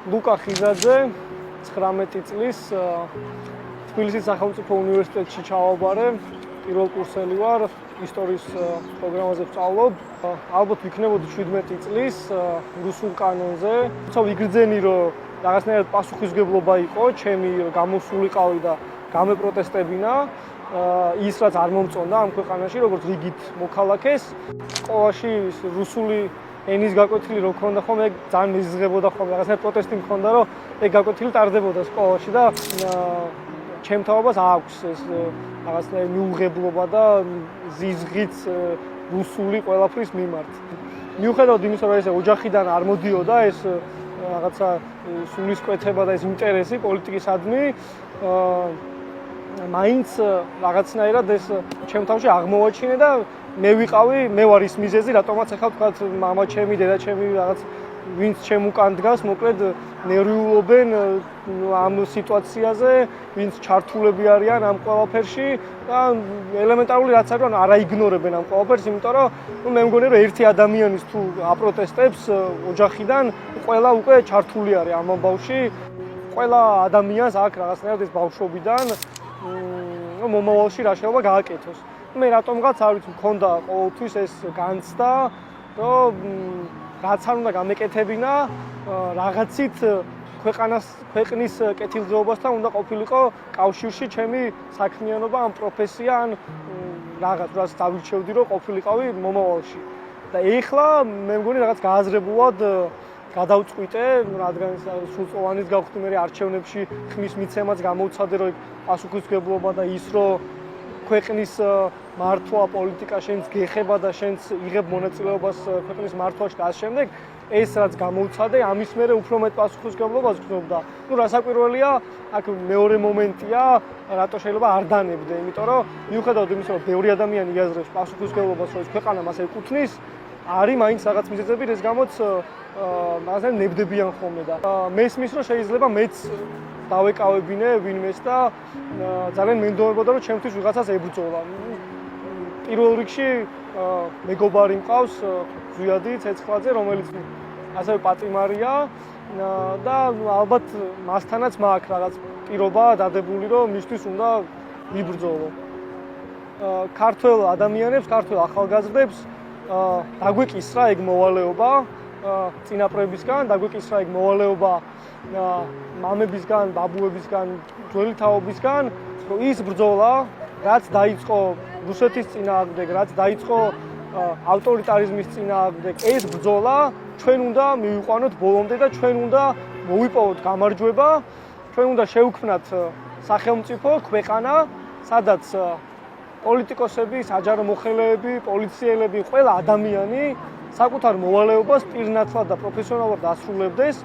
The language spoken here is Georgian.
ლუკა ხიზაძე 19 წლის თბილისის სახელმწიფო უნივერსიტეტში ჩავაბარე. პირველ კურსელი ვარ, ისტორიის პროგრამაზე ვსწავლობ. ალბათ ვიქნებოდი 17 წლის რუსულ კანონზე. თუმცა ვიგრძენი, რომ რაღაცნაირად პასუხისმგებლობა იყო, ჩემი გამოსულიყავი და გამეპროტესტებინა. ის რაც არ მომწონდა ამ ქვეყანაში, როგორც რიგით მოქალაქეს, სკოლაში რუსული ენის გაკვეთილი რო ქონდა ხომ, ეგ ძალიან მეზიზღებოდა ხომ, რაღაცნაირად პროტესტი მქონდა, რომ ეგ გაკვეთილი ტარდებოდა სკოლაში და ჩემ თაობას აქვს ეს რაღაცნაირი მიუღებლობა და ზიზღიც რუსული ყველაფრის მიმართ. მიუხედავად იმისა, რომ ეს ოჯახიდან არ მოდიოდა ეს რაღაცა სულისკვეთება და ეს ინტერესი პოლიტიკისადმი, მაინც რაღაცნაირად ეს ჩემ თავში აღმოვაჩინე და მე ვიყავი, მე ვარ ის მიზეზი, რატომაც ახლა თქვა მამა ჩემი, დედა ჩემი რაღაც ვინც ჩემ უკან დგას, მოკლედ ნერვიულობენ ამ სიტუაციაზე, ვინც ჩართულები არიან ამ ყველაფერში და ელემენტარული რაც არის, არა იგნორებენ ამ ყველაფერს, იმიტომ რომ მე მგონი რომ ერთი ადამიანის თუ აპროტესტებს ოჯახიდან, ყველა უკვე ჩართული არის ამ ამბავში, ყველა ადამიანს აქვს რაღაცნაირად ეს ბავშვობიდან მომავალში რა შეიძლება გააკეთოს. მე რატომღაც არ ვიცი, მქონდა ყოველთვის ეს განცდა, რომ რაც არ უნდა გამეკეთებინა, რაღაცით ქვეყნის კეთილდღეობასთან უნდა ყოფილიყო კავშირში ჩემი საქმიანობა, ან პროფესია, ან რაღაც რაც დავირჩევდი, რომ ყოფილიყავი მომავალში. და ეხლა მე მგონი რაღაც გააზრებულად გადავწყვიტე, რადგან სრულწლოვანის გავხდი მე არჩევნებში ხმის მიცემაც გამოვცადე, რომ პასუხისმგებლობა და ის რომ ქვეყნის მართვა, პოლიტიკა შენს გეხება და შენს იღებ მონაწილეობას ქვეყნის მართვაში და ამ შემდეგ ეს რაც გამოვცადე, ამის მერე უფრო მეტ პასუხისმგებლობას გქონდა. ნუ რასაკვირველია, აქ მეორე მომენტია, რატო შეიძლება არ დანებდე, იმიტომ რომ მიუხედავად იმისა, რომ ბევრი ადამიანი იაზრებს პასუხისმგებლობას, რომ ეს ქვეყანა მას ეკუთვნის, არის მაინც რაღაც მიზეზები, რის გამოც მაგალითად ნებდებიან ხოლმე და მესმის, რომ შეიძლება მეც დავეკავებინე ვინმეს და ძალიან მენდოებოდა, რომ ჩემთვის ვიღაცას ებრძოლა. პირველ რიგში მეგობარი მყავს ზვიადი ცეცხლაძე, რომელიც ასევე პატიმარია და ალბათ მასთანაც მაქვს რაღაც პირობა დადებული, რომ მისთვის უნდა ვიბრძოლო. ქართველ ადამიანებს, ქართველ ახალგაზრდებს დაგვეკისრა ეგ მოვალეობა წინაპრებისგან, დაგვეკისრა ეგ მოვალეობა მამებისგან, ბაბუებისგან, ძველი თაობისგან, რომ ის ბრძოლა, რაც დაიწყო რუსეთის წინააღმდეგ, რაც დაიწყო ავტორიტარიზმის წინააღმდეგ, ეს ბრძოლა ჩვენ უნდა მივიყვანოთ ბოლომდე და ჩვენ უნდა მოვიპოვოთ გამარჯვება, ჩვენ უნდა შევქმნათ სახელმწიფო, ქვეყანა, სადაც პოლიტიკოსები, საჯარო მოხელეები, პოლიციელები, ყველა ადამიანი საკუთარ მოვალეობას პირნათლად და პროფესიონალურად ასრულებდეს.